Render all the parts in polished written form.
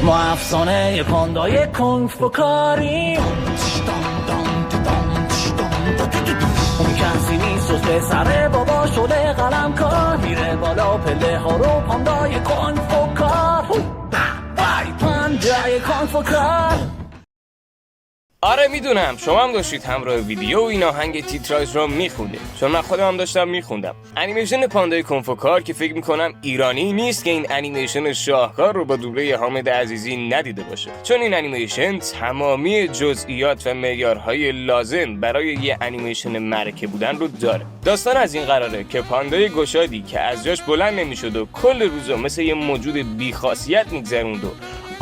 ما افسانه پاندای کنگ فو کاریم. اون کسی نیست جز پسر بابا شده قلم کار، میره بالا پله ها رو پاندای کنگ فو کار. پاندای کنگ فو کار. آره میدونم شما هم داشتید همراه ویدیو و این آهنگ تیتراژ رو میخوندید، چون من خودم هم داشتم میخوندم. انیمیشن پاندای کنگ فو کار که فکر میکنم ایرانی نیست که این انیمیشن شاهکار رو با دوبله حامد عزیزی ندیده باشه، چون این انیمیشن تمامی جزئیات و معیارهای لازم برای یه انیمیشن معرکه بودن رو داره. داستان از این قراره که پاندای گشادی که از جاش بلند نمیشد و کل روزا مثل یه موجود بی‌خاصیت میگذروند و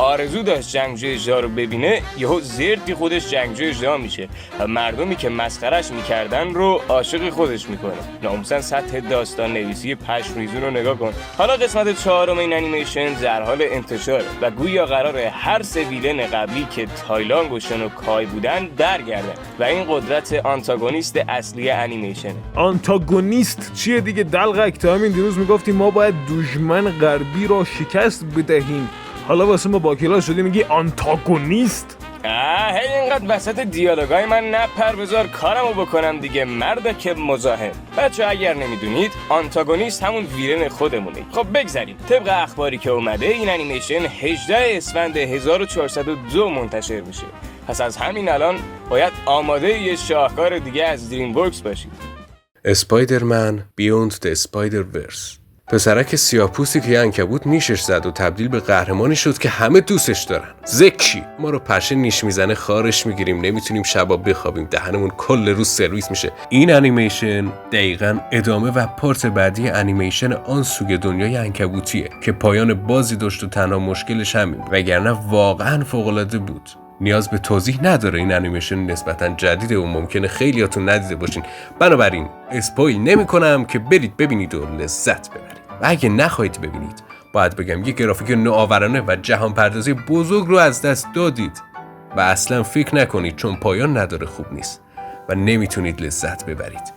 آرزو داشت جنگجوی اژدها رو ببینه، یهو زرتی خودش جنگجوی اژدها میشه و مردمی که مسخرش میکردن رو عاشق خودش میکنه. ناموسن سطح داستان نویسی پشم‌ریزون رو نگاه کن. حالا قسمت 4 این انیمیشن در حال انتشاره و گویا قراره هر سه ویلن قبلی که تایلانگ و شن و کای بودن برگردن و این قدرت آنتاگونیست اصلی انیمیشنه. آنتاگونیست چیه دیگه دلغک؟ تا همین دیروز میگفتی ما باید دشمن غربی را شکست بدهیم، حالا واسه ما با کلاس شدی میگی آنتاگونیست؟ هی اینقدر وسط دیالوگای من نپر، بذار کارمو بکنم دیگه مرد که مزاحم. بچه اگر نمیدونید آنتاگونیست همون ویلن خودمونه. خب بگذاریم طبق اخباری که اومده این انیمیشن 18 اسفند 1402 منتشر میشه، پس از همین الان باید آماده یه شاهکار دیگه از دریم ورکس باشید. اسپایدرمن بیوند د اسپایدرورس. پسرک سیاه‌پوستی که یه عنکبوت نیشش زد و تبدیل به قهرمانی شد که همه دوستش دارن. زکی ما رو پشه نیش میزنه، خارش میگیریم، نمیتونیم شبا بخوابیم، دهنمون کل روز سرویس میشه. این انیمیشن دقیقاً ادامه و پارت بعدی انیمیشن آن سوی دنیای عنکبوتیه که پایان بازی داشت و تنها مشکلش همین، وگرنه واقعاً فوق‌العاده بود. نیاز به توضیح نداره، این انیمیشن نسبتاً جدیده و ممکنه خیلیاتون ندیده باشین، بنابراین اسپویل نمی‌کنم که برید ببینید و لذت ببرید. و اگه نخواهید ببینید باید بگم یه گرافیک نوآورانه و جهان پردازی بزرگ رو از دست دادید و اصلا فکر نکنید چون پایان نداره خوب نیست و نمیتونید لذت ببرید.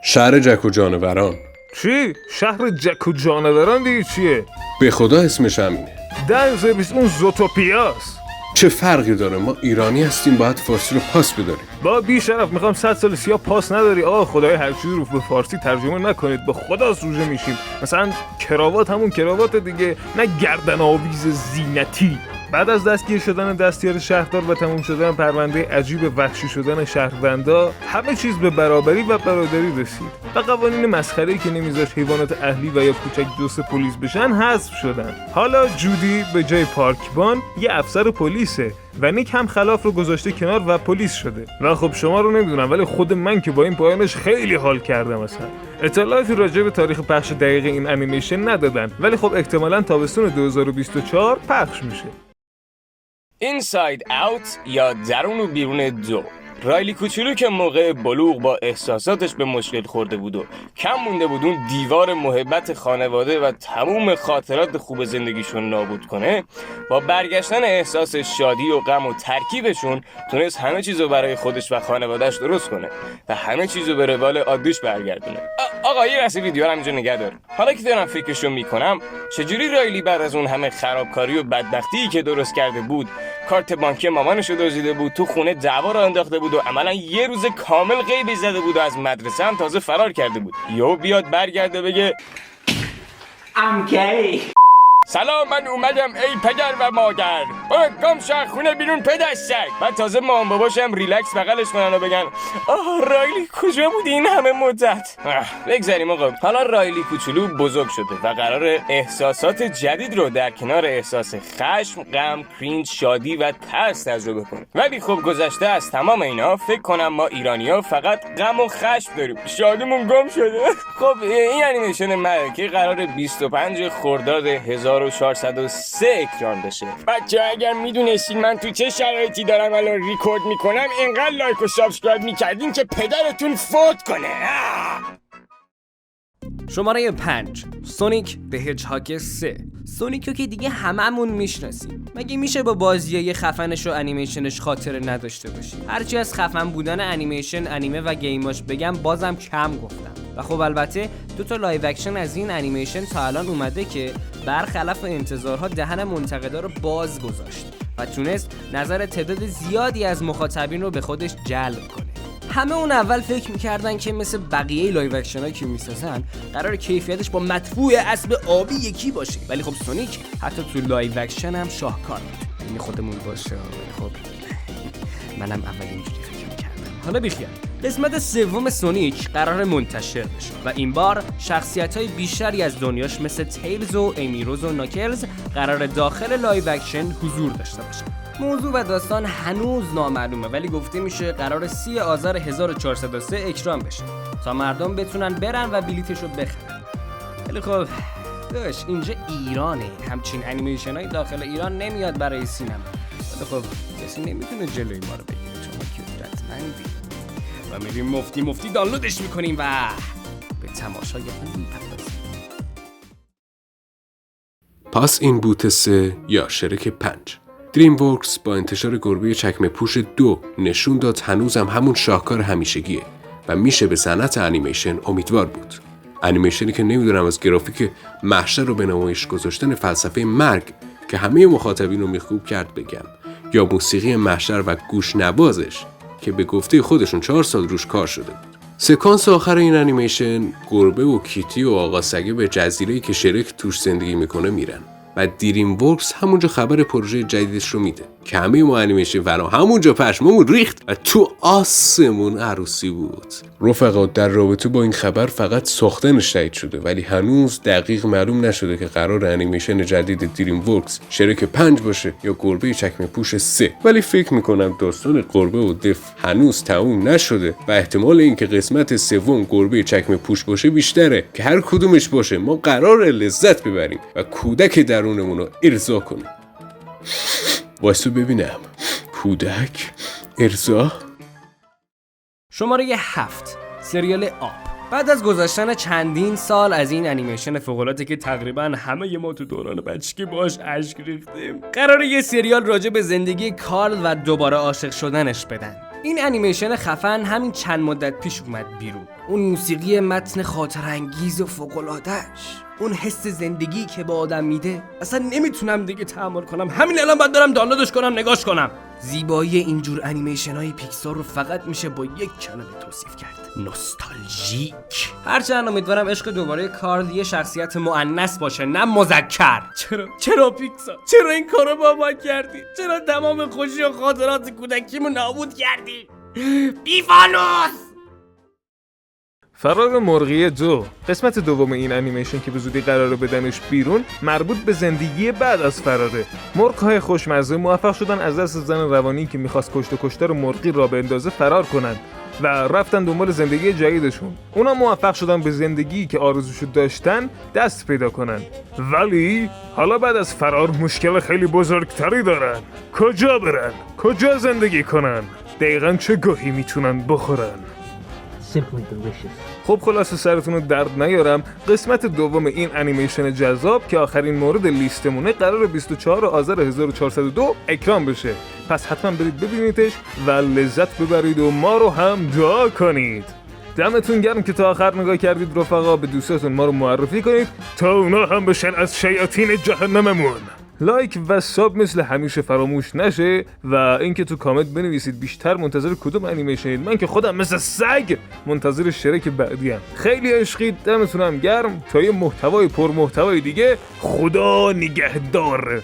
شهر جک و جانوران. چی؟ شهر جک و جانوران دیگه چیه؟ به خدا اسمش همینه. در سرویس اون زوتوپیاست. چه فرقی داره؟ ما ایرانی هستیم باید فارسی رو پاس بداریم. با بی شرف میخوام 100 سال سیاه پاس نداری. خدای هر چیزی رو به فارسی ترجمه نکنید، به خدا سوژه میشیم. مثلا کراوات همون کراوات دیگه، نه گردن آویز زینتی. بعد از دستگیر شدن دستیار شهردار و تموم شدن پرونده عجیب وحشی شدن شهروندا، همه چیز به برابری و برادری رسید و قوانین مسخره‌ای که نمیذاش حیوانات اهلی و یا کوچک جثه پلیس بشن حذف شدن. حالا جودی به جای پارکبان یه افسر پلیسه و نیک هم خلاف رو گذاشته کنار و پلیس شده. و خب شما رو نمیدونم ولی خود من که با این پایانش خیلی حال کردم. اصلا اطلاعاتی راجع به تاریخ پخش دقیق این انیمیشن ندادن، ولی خب احتمالاً تابستون 2024 پخش میشه. اینساید اوت یا درون و بیرون 2. رایلی کوچولو که موقع بلوغ با احساساتش به مشکل خورده بود و کم مونده بود اون دیوار محبت خانواده و تموم خاطرات خوب زندگیشون نابود کنه، با برگشتن احساس شادی و غم و ترکیبشون تونست همه چیزو برای خودش و خانوادهش درست کنه و همه چیزو به روال عادیش برگردونه. آقا یه لحظه ویدیو رو همینجا نگه دار. حالا که دارم فکرشو میکنم چجوری رایلی بعد از اون همه خرابکاری و بدبختی که درست کرده بود، کارت بانکی مامانشو دزدیده بود، تو خونه دعوا رو انداخته بود و عملا یه روز کامل غیبی زده بود و از مدرسه هم تازه فرار کرده بود، یهو بیاد برگرده بگه I'm gay. سلام من اومدم ای پدر و مادر، برو گم شو خونه بیرون پدر سگ. بعد تازه مام باباشم ریلکس بغلش کنن و بگن رایلی کجا بودی این همه مدت. بگذاریم آقا. حالا رایلی کوچولو بزرگ شده و قراره احساسات جدید رو در کنار احساس خشم، غم، کرینج، شادی و ترس تجربه کنه. ولی خب گذشته از تمام اینا فکر کنم ما ایرانی‌ها فقط غم و خشم داریم، شادیمون گم شده. خب این انیمیشن معرکه قراره 25 خرداد 1403 اکران بشه. بچه اگر میدونستین من تو چه شرایطی دارم الان ریکورد میکنم اینقدر لایک و سابسکرایب میکردین که پدرتون فوت کنه. شماره 5 سونیک د هج‌هاگ 3. سونیکو که دیگه هممون میشناسیم. مگه میشه با بازیای خفنش و انیمیشنش خاطره نداشته باشیم؟ هرچی از خفن بودن انیمیشن، انیمه و گیماش بگم بازم کم گفتم. و خب البته 2 لایو اکشن از این انیمیشن تا الان اومده که برخلاف انتظارها دهن منتقدا رو باز گذاشت و تونست نظر تعداد زیادی از مخاطبین رو به خودش جلب کنه. همه اون اول فکر میکردن که مثل بقیه لایو اکشنایی که میسازن قرار کیفیتش با مدفوع اسب آبی یکی باشه، ولی خب سونیک حتی تو لایو اکشن هم شاهکار بود. یعنی خودمون باشه، ولی خب منم اول اینجوری فکر میکردم. حالا بیخیال. قسمت سوم سونیک قرار منتشر بشه و این بار شخصیت‌های بیشتری از دنیاش مثل تیلز و امیروز و ناکلز قرار داخل لایو اکشن حضور داشته باشه. موضوع و داستان هنوز نامعلومه، ولی گفته میشه قرار 30 آذر 1403 اکران بشه تا مردم بتونن برن و بلیتشو بخرن. ولی خب داش اینجا ایرانه، همچین انیمیشنای داخل ایران نمیاد برای سینما. ولی خب کسی نمیتونه جلوی ما رو بگیره چون ما قدرتمندیم و میریم مفتی دانلودش میکنیم و به تماشای اون میپردازیم. پس این بوت 3 یا شرک 5. دریم ورکس با انتشار گربه چکمه پوش 2 نشون داد هنوزم همون شاهکار همیشگیه و میشه به صنعت انیمیشن امیدوار بود. انیمیشنی که نمیدونم از گرافیک محشر رو به نمایش گذاشتن فلسفه مرگ که همه مخاطبین رو میخوب کرد بگم، یا موسیقی محشر و گوش نوازش که به گفته خودشون 4 سال روش کار شده بود. سکانس آخر این انیمیشن گربه و کیتی و آقا سگه به جزیره‌ای که شرک توش زندگی میکنه میرن و دریم ورکس همونجا خبر پروژه جدیدش رو میده که همه ما انیمیشن فرا همونجا پشممون ریخت و تو آسمون عروسی بود. رفقا در رابطه با این خبر فقط ساختنش تایید شده، ولی هنوز دقیق معلوم نشده که قرار انیمیشن جدید دریم ورکس شرک 5 باشه یا گربه چکمه پوش 3، ولی فکر میکنم داستان گربه و دف هنوز تموم نشده و احتمال اینکه قسمت سوم گربه چکمه پوش باشه بیشتره که هر کدومش باشه ما قرار لذت ببریم و کودک درونمون رو ارضا کنیم. واسه ببینم کودک ارضا. شماره 7 سریال آب. بعد از گذشتن چندین سال از این انیمیشن فوق‌العاده که تقریبا همه ما تو دوران بچگی باش اشک ریختیم، قراره یه سریال راجع به زندگی کارل و دوباره عاشق شدنش بدن. این انیمیشن خفن همین چند مدت پیش اومد بیرون. اون موسیقی متن خاطرانگیز و فوق‌العاده‌اش، اون حس زندگی که به آدم میده، اصلا نمیتونم دیگه تحمل کنم. همین الان باید دارم دانلودش کنم نگاش کنم. زیبایی اینجور انیمیشن‌های پیکسار رو فقط میشه با یک کلمه توصیف کرد: نوستالژیک. هرچند امیدوارم عشق دوباره کارل یه شخصیت مؤنث باشه نه مذکر. چرا پیکسار؟ چرا این کارو با ما کردی؟ چرا تمام خوشی و خاطرات کودکیمو نابود کردی؟ بیفانوس! فرار مرغی 2 قسمت دوم این انیمیشن که به زودی قراره بدنش بیرون مربوط به زندگی بعد از فراره. مرغ‌های خوشمزه موفق شدن از دست زن روانی که میخواست کشت و کشتار مرغی را بندازه فرار کنن و رفتن دنبال زندگی جدیدشون. اونا موفق شدن به زندگی که آرزوشو داشتن دست پیدا کنن، ولی حالا بعد از فرار مشکل خیلی بزرگتری دارن. کجا برن؟ کجا زندگی کنن؟ دقیقاً چه گوهی میتونن بخورن؟ خب خلاصه سرتون رو درد نیارم، قسمت دوم این انیمیشن جذاب که آخرین مورد لیستمونه قرار 24 آذر 1402 اکران بشه. پس حتما برید ببینیدش و لذت ببرید و ما رو هم دعا کنید. دمتون گرم که تا آخر نگاه کردید رفقا. به دوستاتون ما رو معرفی کنید تا اونا هم بشن از شیاطین جهنممون. لایک و ساب مثل همیشه فراموش نشه و اینکه تو کامنت بنویسید بیشتر منتظر کدوم انیمیشنید. من که خودم مثل سگ منتظر شرک بعدی ام. خیلی عشقید، دمتونم گرم. تا یه محتوای پر محتوای دیگه، خدا نگهدار.